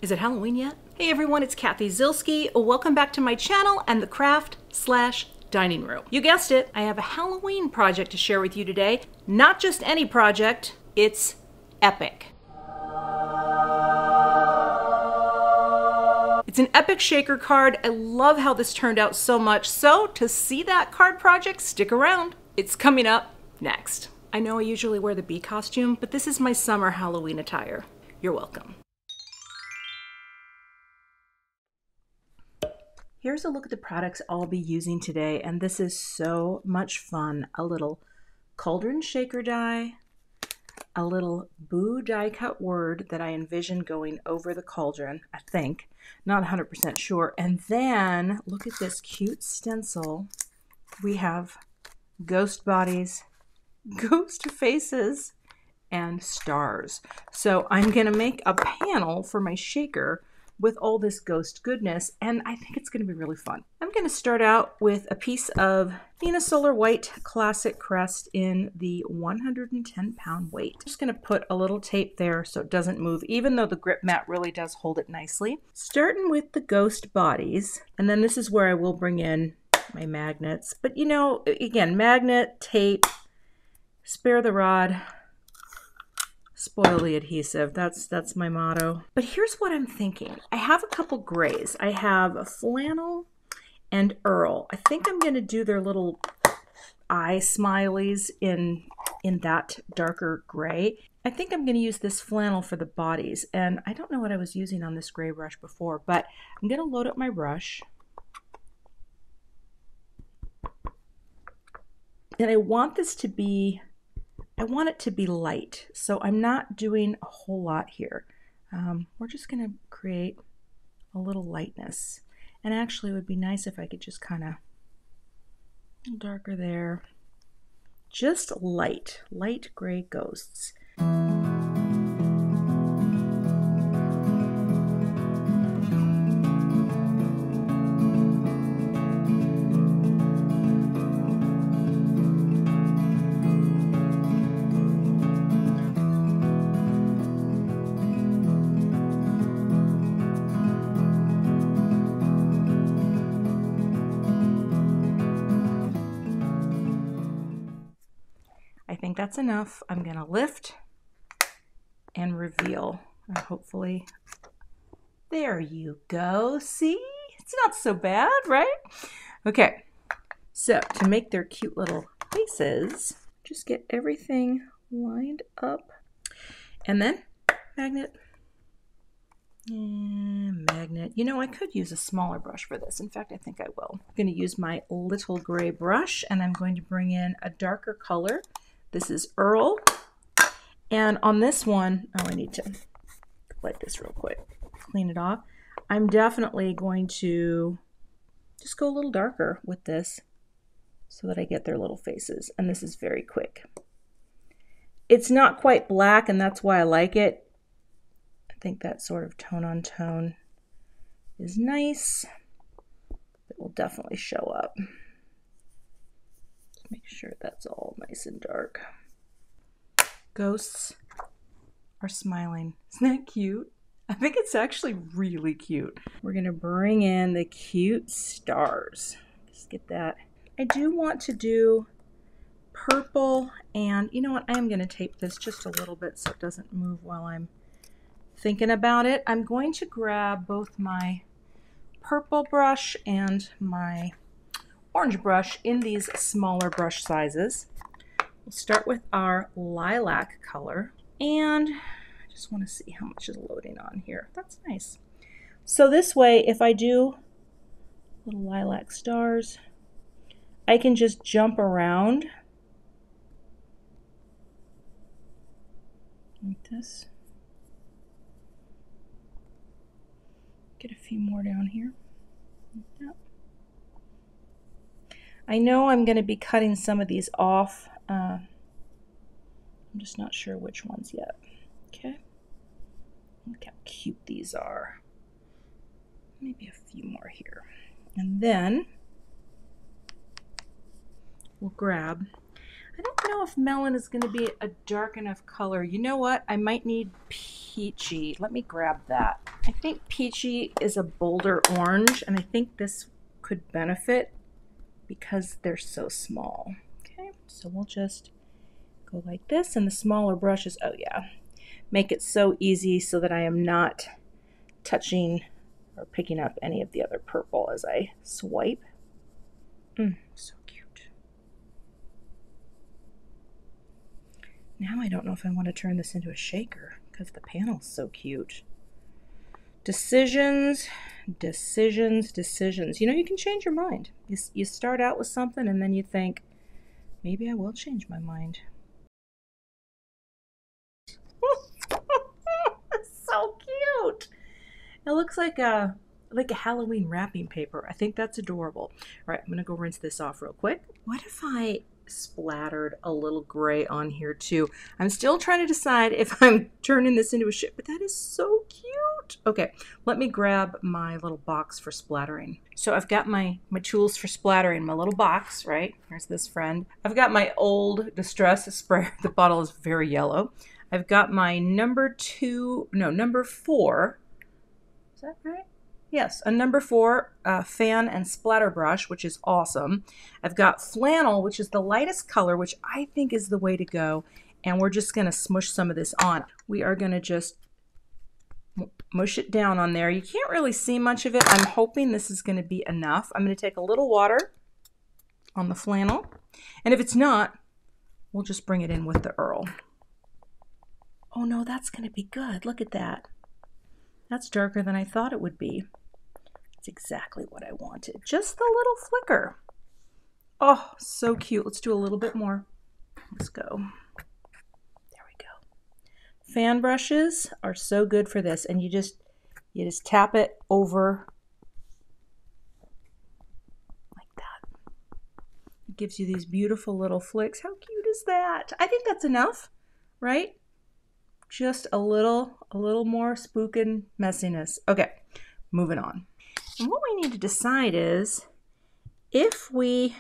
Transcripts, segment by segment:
Is it Halloween yet? Hey everyone, it's Cathy Zielske. Welcome back to my channel and the craft/dining room. You guessed it, I have a Halloween project to share with you today. Not just any project, it's epic. It's an epic shaker card. I love how this turned out so much. So to see that card project, stick around. It's coming up next. I know I usually wear the bee costume, but this is my summer Halloween attire. You're welcome. Here's a look at the products I'll be using today, and this is so much fun. A little Cauldron Shaker Die, a little Boo die cut word that I envision going over the cauldron, I think. Not 100% sure. And then look at this cute stencil. We have ghost bodies, ghost faces, and stars. So I'm going to make a panel for my shaker with all this ghost goodness, and I think it's going to be really fun. I'm going to start out with a piece of Neenah Solar White Classic Crest in the 110-pound weight. I'm just going to put a little tape there so it doesn't move, even though the grip mat really does hold it nicely. Starting with the ghost bodies, and then this is where I will bring in my magnets. But you know, again, magnet, tape, spare the rod, spoil the adhesive. That's my motto. But here's what I'm thinking. I have a couple grays. I have Flannel and Earl. I think I'm going to do their little eye smileys in that darker gray. I think I'm going to use this Flannel for the bodies. And I don't know what I was using on this gray brush before, but I'm going to load up my brush. And I want this to be, I want it to be light, so I'm not doing a whole lot here. We're just going to create a little lightness. And actually it would be nice if I could just kind of darker there. Just light gray ghosts. I think that's enough. I'm going to lift and reveal. And hopefully, there you go. See? It's not so bad, right? Okay, so to make their cute little faces, just get everything lined up. And then magnet. And magnet. You know, I could use a smaller brush for this. In fact, I think I will. I'm going to use my little gray brush, and I'm going to bring in a darker color. This is Earl, and on this one, oh, I need to light this real quick, clean it off. I'm definitely going to just go a little darker with this so that I get their little faces, and this is very quick. It's not quite black, and that's why I like it. I think that sort of tone on tone is nice. It will definitely show up. Make sure that's all nice and dark. Ghosts are smiling. Isn't that cute? I think it's actually really cute. We're going to bring in the cute stars. Just get that. I do want to do purple, and you know what? I am going to tape this just a little bit so it doesn't move while I'm thinking about it. I'm going to grab both my purple brush and my orange brush in these smaller brush sizes. We'll start with our lilac color, and I just want to see how much is loading on here. That's nice. So this way, if I do little lilac stars, I can just jump around like this. Get a few more down here. Like that. I know I'm going to be cutting some of these off. I'm just not sure which ones yet. Okay. Look how cute these are. Maybe a few more here. And then we'll grab, I don't know if melon is going to be a dark enough color. You know what? I might need peachy. Let me grab that. I think peachy is a bolder orange, and I think this could benefit because they're so small. Okay, so we'll just go like this, and the smaller brushes, oh yeah, make it so easy so that I am not touching or picking up any of the other purple as I swipe. So cute. Now I don't know if I want to turn this into a shaker because the panel's so cute. Decisions, decisions, decisions. You know, you can change your mind. You start out with something and then you think, maybe I will change my mind. So cute. It looks like a Halloween wrapping paper. I think that's adorable. All right, I'm gonna go rinse this off real quick. What if I splattered a little gray on here too? I'm still trying to decide if I'm turning this into a ship, but that is so cute. Okay, let me grab my little box for splattering. So I've got my tools for splattering, my little box, right? Here's this friend. I've got my old Distress sprayer. The bottle is very yellow. I've got my number 4. Is that right? Yes, a number 4 fan and splatter brush, which is awesome. I've got Flannel, which is the lightest color, which I think is the way to go. And we're just going to smush some of this on. We are going to just mush it down on there. You can't really see much of it. I'm hoping this is going to be enough. I'm going to take a little water on the Flannel. And if it's not, we'll just bring it in with the Earl. Oh no, that's going to be good. Look at that. That's darker than I thought it would be. It's exactly what I wanted. Just a little flicker. Oh, so cute. Let's do a little bit more. Let's go. There we go. Fan brushes are so good for this, and you just tap it over like that. It gives you these beautiful little flicks. How cute is that? I think that's enough, right? Just a little more spookin' messiness. Okay, moving on. And what we need to decide is if we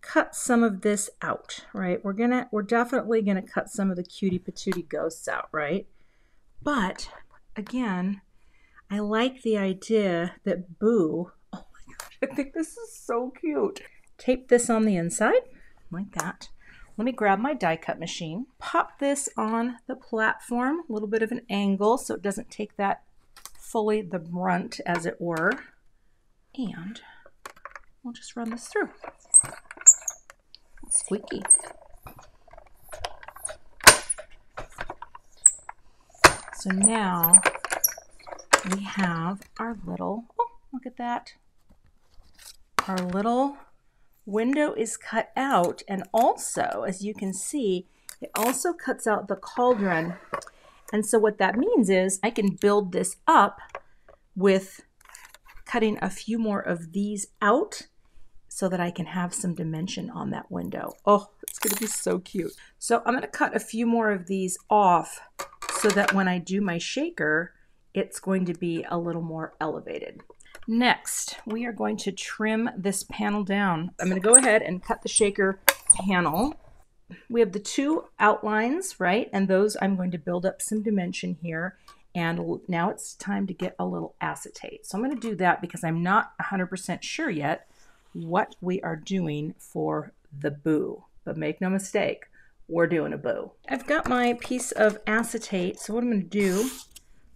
cut some of this out, right? We're definitely gonna cut some of the cutie patootie ghosts out, right? But again, I like the idea that Boo, oh my gosh, I think this is so cute. Tape this on the inside like that. Let me grab my die cut machine, pop this on the platform, a little bit of an angle so it doesn't take that fully the brunt, as it were. And we'll just run this through. Squeaky. So now we have our little, oh, look at that. Our little window is cut out, and also, as you can see, it also cuts out the cauldron. And so what that means is I can build this up with cutting a few more of these out so that I can have some dimension on that window. Oh, it's going to be so cute. So I'm going to cut a few more of these off so that when I do my shaker, it's going to be a little more elevated. Next, we are going to trim this panel down. I'm going to go ahead and cut the shaker panel. We have the 2 outlines, right? And those I'm going to build up some dimension here. And now it's time to get a little acetate. So I'm going to do that because I'm not 100% sure yet what we are doing for the Boo. But make no mistake, we're doing a Boo. I've got my piece of acetate. So what I'm going to do,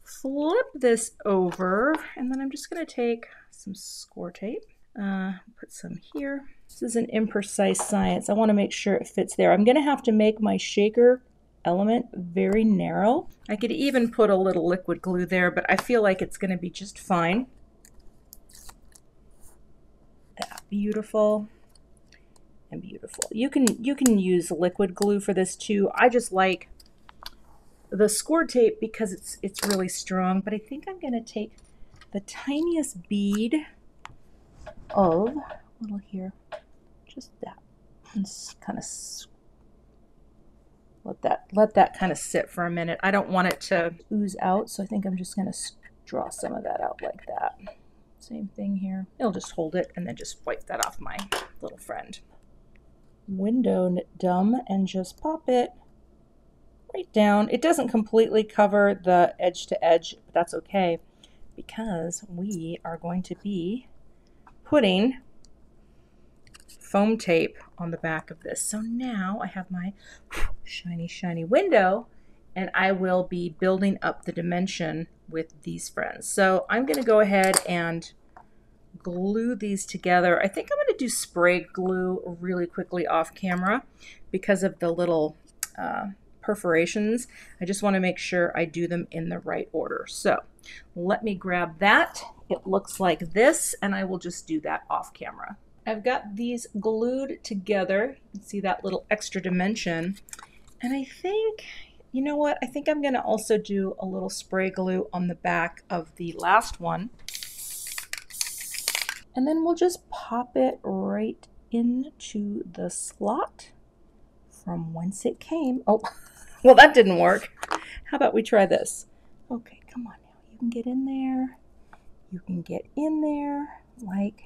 flip this over, and then I'm just going to take some score tape, put some here. This is an imprecise science. I want to make sure it fits there. I'm going to have to make my shaker element very narrow. I could even put a little liquid glue there, but I feel like it's going to be just fine. That beautiful and beautiful. You can use liquid glue for this too. I just like the score tape because it's really strong, but I think I'm going to take the tiniest bead of little here, just that, and kind of let that kind of sit for a minute. I don't want it to ooze out, so I think I'm just going to draw some of that out like that. Same thing here. It'll just hold it and then just wipe that off my little friend. window dumb and just pop it right down. It doesn't completely cover the edge to edge, but that's okay because we are going to be putting foam tape on the back of this. So now I have my shiny, shiny window, and I will be building up the dimension with these friends. So I'm going to go ahead and glue these together. I think I'm going to do spray glue really quickly off camera because of the little perforations. I just want to make sure I do them in the right order. So let me grab that. It looks like this, and I will just do that off camera. I've got these glued together. You can see that little extra dimension. And I think, you know what? I think I'm going to also do a little spray glue on the back of the last one. And then we'll just pop it right into the slot from whence it came. Oh, well, that didn't work. How about we try this? Okay, come on now. You can get in there. You can get in there like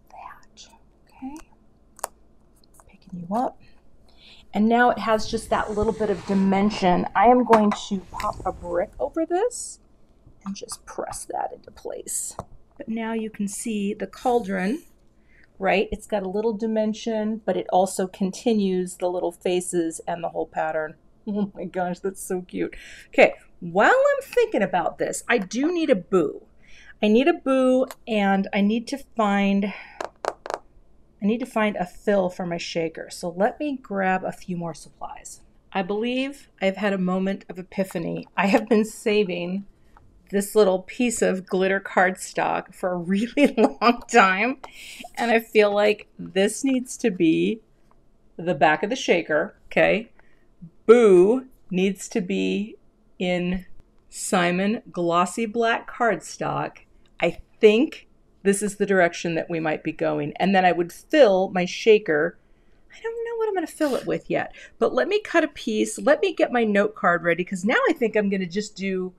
that. Okay. Picking you up. And now it has just that little bit of dimension. I am going to pop a brick over this and just press that into place. But now you can see the cauldron, right? It's got a little dimension, but it also continues the little faces and the whole pattern. Oh my gosh, that's so cute. Okay, while I'm thinking about this, I do need a boo. I need a boo, and I need to find a fill for my shaker. So let me grab a few more supplies. I believe I've had a moment of epiphany. I have been saving this little piece of glitter cardstock for a really long time, and I feel like this needs to be the back of the shaker. Okay, Boo needs to be in Simon Glossy Black Cardstock. I think this is the direction that we might be going, and then I would fill my shaker. I don't know what I'm going to fill it with yet, but let me cut a piece. Let me get my note card ready, because now I think I'm going to just do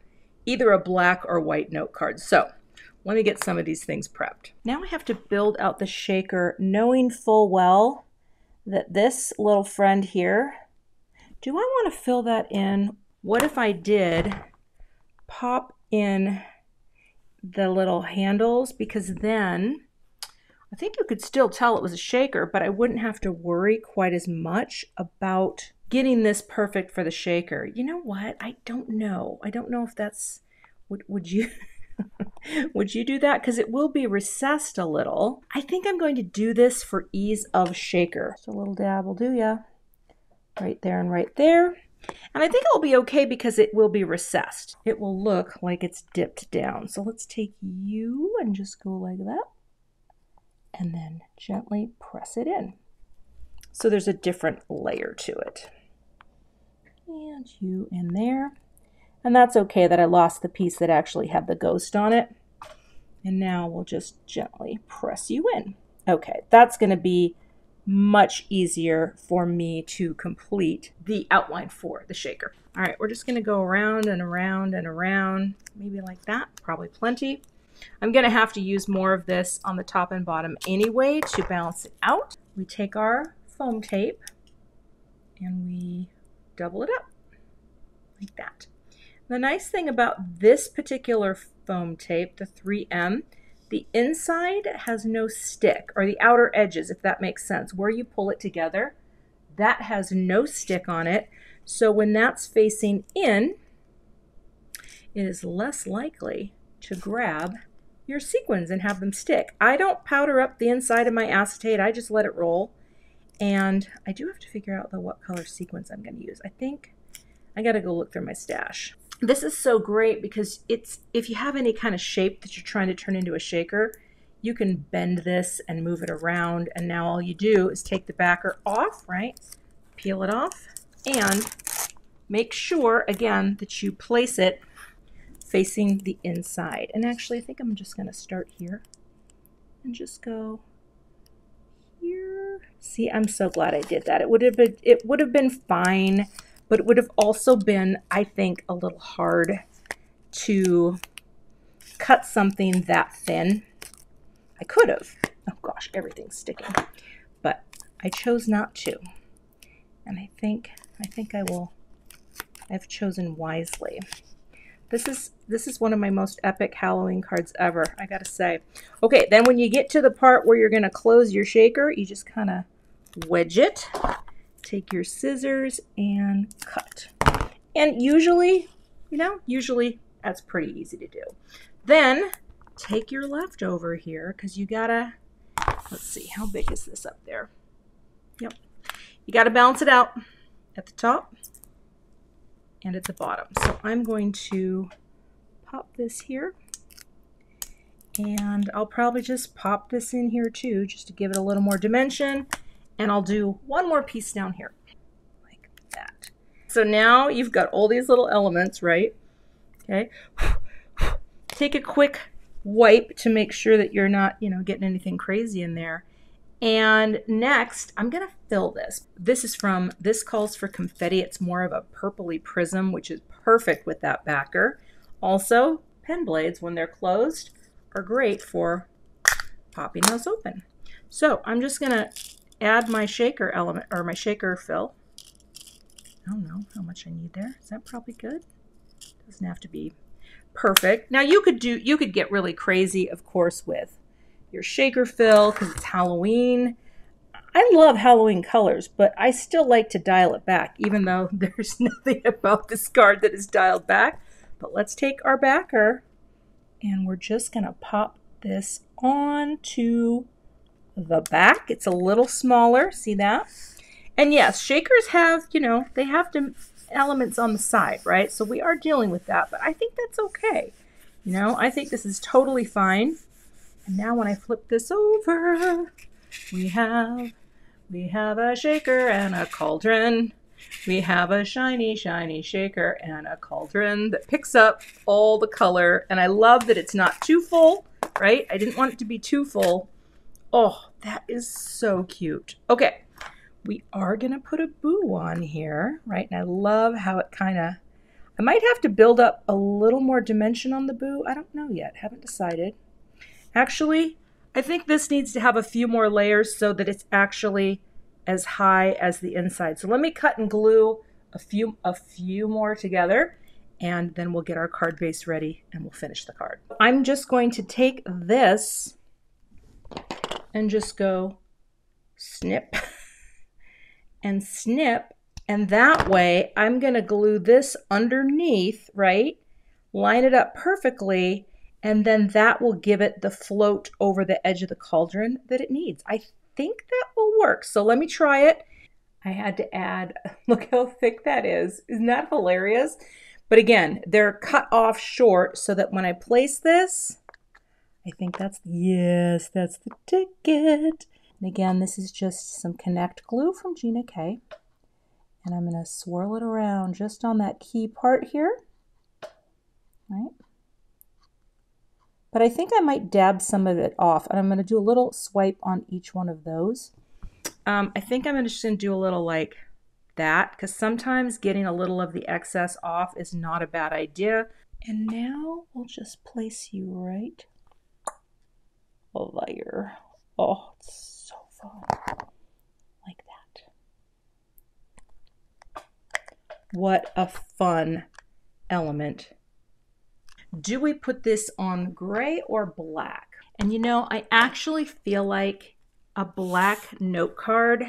either a black or white note card. So let me get some of these things prepped. Now I have to build out the shaker, knowing full well that this little friend here, do I want to fill that in? What if I did pop in the little handles? Because then I think you could still tell it was a shaker, but I wouldn't have to worry quite as much about getting this perfect for the shaker. You know what? I don't know. I don't know if that's, would you, would you do that? Because it will be recessed a little. I think I'm going to do this for ease of shaker. So a little dab will do ya. Right there and right there. And I think it'll be okay because it will be recessed. It will look like it's dipped down. So let's take you and just go like that. And then gently press it in. So there's a different layer to it. And you in there. And that's okay that I lost the piece that actually had the ghost on it. And now we'll just gently press you in. Okay, that's going to be much easier for me to complete the outline for the shaker. All right, we're just going to go around and around and around, maybe like that, probably plenty. I'm going to have to use more of this on the top and bottom anyway to balance it out. We take our foam tape and we double it up like that. The nice thing about this particular foam tape, the 3M, the inside has no stick, or the outer edges, if that makes sense. Where you pull it together, that has no stick on it. So when that's facing in, it is less likely to grab your sequins and have them stick. I don't powder up the inside of my acetate. I just let it roll. And I do have to figure out, though, what color sequins I'm going to use. I think I got to go look through my stash. This is so great because if you have any kind of shape that you're trying to turn into a shaker, you can bend this and move it around. And now all you do is take the backer off, right? Peel it off and make sure, again, that you place it facing the inside. And actually, I think I'm just going to start here and just go here. See, I'm so glad I did that. It would have been fine, but it would have also been, I think, a little hard to cut something that thin. I could have. Oh gosh, everything's sticking. But I chose not to. And I think I've chosen wisely. This is one of my most epic Halloween cards ever, I gotta say. Okay, then when you get to the part where you're gonna close your shaker, you just kind of wedge it. Take your scissors and cut. And usually, usually that's pretty easy to do. Then take your leftover here, because you gotta, let's see, how big is this up there? Yep. You gotta balance it out at the top and at the bottom. So I'm going to pop this here, and I'll probably just pop this in here too, just to give it a little more dimension. And I'll do one more piece down here, like that. So now you've got all these little elements, right? Okay. Take a quick wipe to make sure that you're not, getting anything crazy in there. And next, I'm going to fill this. This calls for Confetti. It's more of a purpley prism, which is perfect with that backer. Also, pen blades, when they're closed, are great for popping those open. So I'm just going to add my shaker element, or my shaker fill. I don't know how much I need there. Is that probably good? Doesn't have to be perfect. Now you could get really crazy, of course, with your shaker fill because it's Halloween. I love Halloween colors, but I still like to dial it back, even though there's nothing about this card that is dialed back. But let's take our backer, and we're just gonna pop this onto the back. It's a little smaller, see that? And yes, shakers have, they have elements on the side, right? So we are dealing with that, but I think that's okay. I think this is totally fine. And now when I flip this over, we have a shaker and a cauldron. We have a shiny, shiny shaker and a cauldron that picks up all the color. And I love that it's not too full, right? I didn't want it to be too full. Oh, that is so cute. Okay, we are going to put a boo on here, right? And I love how it I might have to build up a little more dimension on the boo. I don't know yet. Haven't decided. Actually, I think this needs to have a few more layers so that it's actually as high as the inside. So let me cut and glue a few more together, and then we'll get our card base ready and we'll finish the card. I'm just going to take this and just go snip and snip, and that way I'm going to glue this underneath, right? Line it up perfectly, and then that will give it the float over the edge of the cauldron that it needs. I think that will work. So let me try it. I had to add, look how thick that is. Isn't that hilarious? But again, they're cut off short so that when I place this, I think yes, that's the ticket. And again, this is just some Connect glue from Gina K. And I'm going to swirl it around just on that key part here. Right? But I think I might dab some of it off, and I'm going to do a little swipe on each one of those. I think I'm just going to do a little like that, because sometimes getting a little of the excess off is not a bad idea. And now we'll just place you right there. Oh, it's so fun. Like that. What a fun element. Do we put this on gray or black? And I actually feel like a black note card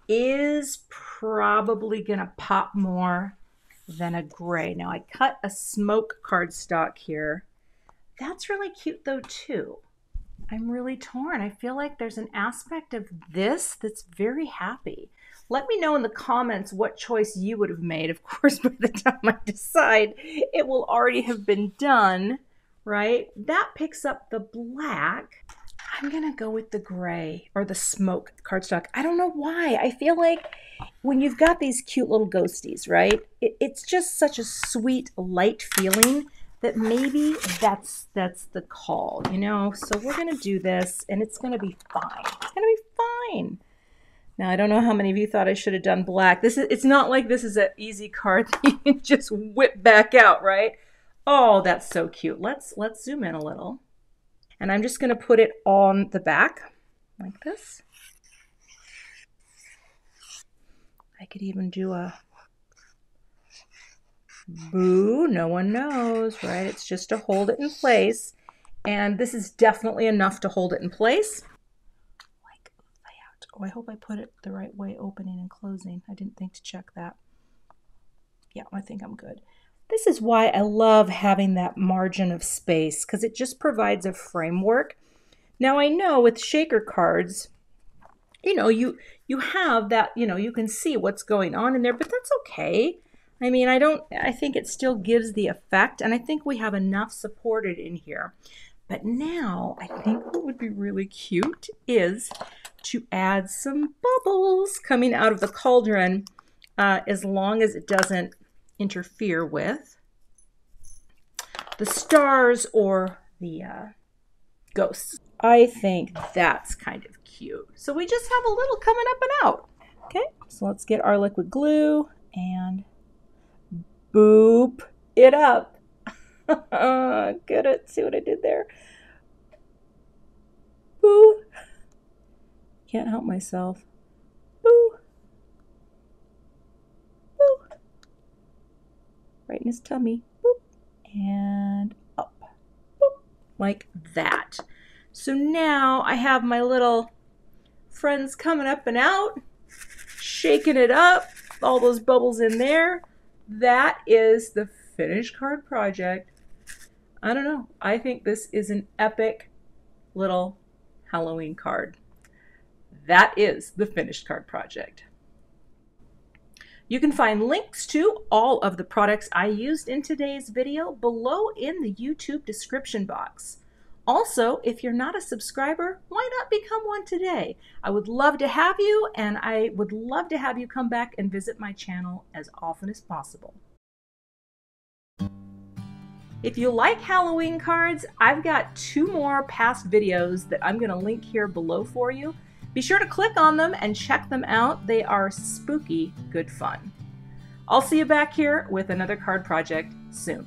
is probably gonna pop more than a gray. Now I cut a smoke cardstock here. That's really cute though too. I'm really torn. I feel like there's an aspect of this that's very happy. Let me know in the comments what choice you would have made. Of course, by the time I decide, it will already have been done, right? That picks up the black. I'm going to go with the gray or the smoke cardstock. I don't know why. I feel like when you've got these cute little ghosties, right? It's just such a sweet, light feeling that maybe that's the call, So we're going to do this, and it's going to be fine. It's going to be fine. Now, I don't know how many of you thought I should have done black. It's not like this is an easy card that you can just whip back out, right? Oh, that's so cute. Let's zoom in a little. And I'm just going to put it on the back like this. I could even do a boo. No one knows, right? It's just to hold it in place. And this is definitely enough to hold it in place. Like that. Oh, I hope I put it the right way, opening and closing. I didn't think to check that. Yeah, I think I'm good. This is why I love having that margin of space, because it just provides a framework. Now I know with shaker cards, you know, you have that, you know, you can see what's going on in there, but that's okay. I mean, I think it still gives the effect, and I think we have enough supported in here. But now I think what would be really cute is to add some bubbles coming out of the cauldron, as long as it doesn't interfere with the stars or the ghosts. I think that's kind of cute. So we just have a little coming up and out. Okay, so let's get our liquid glue and boop it up. Get it? See what I did there? Boo. Can't help myself. Boo. Boo. Right in his tummy. Boop. And up. Boop. Like that. So now I have my little friends coming up and out, shaking it up, all those bubbles in there. That is the finished card project. I don't know. I think this is an epic little Halloween card. That is the finished card project. You can find links to all of the products I used in today's video below in the YouTube description box. Also, if you're not a subscriber, why not become one today? I would love to have you, and I would love to have you come back and visit my channel as often as possible. If you like Halloween cards, I've got 2 more past videos that I'm going to link here below for you. Be sure to click on them and check them out. They are spooky good fun. I'll see you back here with another card project soon.